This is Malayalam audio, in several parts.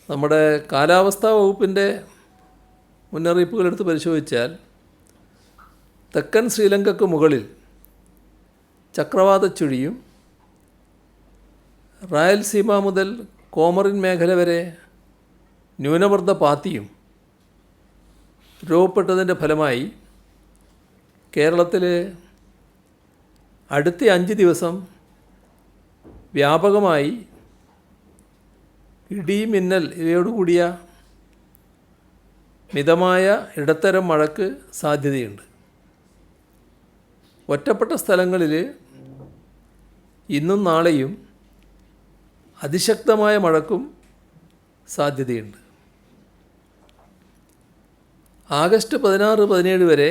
നമ്മുടെ കാലാവസ്ഥാ വകുപ്പിൻ്റെ മുന്നറിയിപ്പുകളെടുത്ത് പരിശോധിച്ചാൽ തെക്കൻ ശ്രീലങ്കയ്ക്ക് മുകളിൽ ചക്രവാത ചുഴിയും റായൽസീമ മുതൽ കോമറിൻ മേഖല വരെ ന്യൂനമർദ്ദ പാത്തിയും രൂപപ്പെട്ടതിൻ്റെ ഫലമായി കേരളത്തിൽ അടുത്ത 5 ദിവസം വ്യാപകമായി ഇടി മിന്നൽ ഇവയോടുകൂടിയ മിതമായ ഇടത്തരം മഴയ്ക്ക് സാധ്യതയുണ്ട്. ഒറ്റപ്പെട്ട സ്ഥലങ്ങളിൽ ഇന്നും നാളെയും അതിശക്തമായ മഴയ്ക്കും സാധ്യതയുണ്ട്. ആഗസ്റ്റ് 16-17 വരെ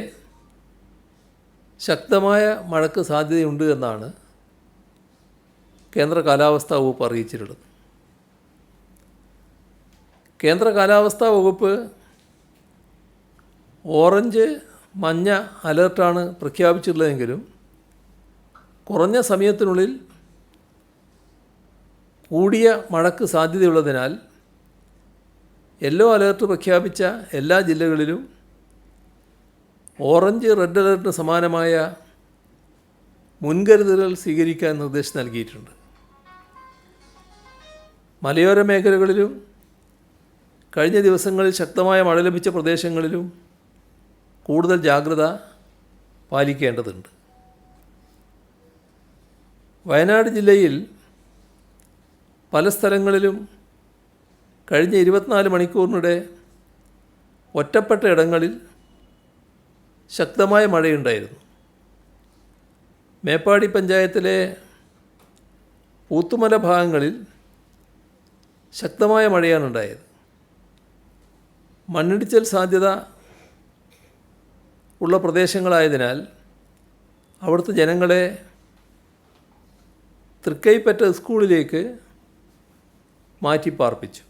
ശക്തമായ മഴയ്ക്ക് സാധ്യതയുണ്ട് എന്നാണ് കേന്ദ്ര കാലാവസ്ഥാ വകുപ്പ് അറിയിച്ചിട്ടുള്ളത്. കേന്ദ്ര കാലാവസ്ഥാ വകുപ്പ് ഓറഞ്ച് മഞ്ഞ അലർട്ടാണ് പ്രഖ്യാപിച്ചിട്ടുള്ളതെങ്കിലും കുറഞ്ഞ സമയത്തിനുള്ളിൽ കൂടിയ മഴയ്ക്ക് സാധ്യതയുള്ളതിനാൽ യെല്ലോ അലർട്ട് പ്രഖ്യാപിച്ച എല്ലാ ജില്ലകളിലും ഓറഞ്ച് റെഡ് അലർട്ടിന് സമാനമായ മുൻകരുതലുകൾ സ്വീകരിക്കാൻ നിർദ്ദേശം നൽകിയിട്ടുണ്ട്. മലയോര മേഖലകളിലും കഴിഞ്ഞ ദിവസങ്ങളിൽ ശക്തമായ മഴ ലഭിച്ച പ്രദേശങ്ങളിലും കൂടുതൽ ജാഗ്രത പാലിക്കേണ്ടതുണ്ട്. വയനാട് ജില്ലയിൽ പല സ്ഥലങ്ങളിലും കഴിഞ്ഞ 24 മണിക്കൂറിനിടെ ഒറ്റപ്പെട്ട ഇടങ്ങളിൽ ശക്തമായ മഴയുണ്ടായിരുന്നു. മേപ്പാടി പഞ്ചായത്തിലെ പൂത്തുമല ഭാഗങ്ങളിൽ ശക്തമായ മഴയാണ് ഉണ്ടായത്. മണ്ണിടിച്ചൽ സാധ്യത ഉള്ള പ്രദേശങ്ങളായതിനാൽ അവിടുത്തെ ജനങ്ങളെ തൃക്കൈപ്പറ്റ സ്കൂളിലേക്ക് മാറ്റിപ്പാർപ്പിച്ചു.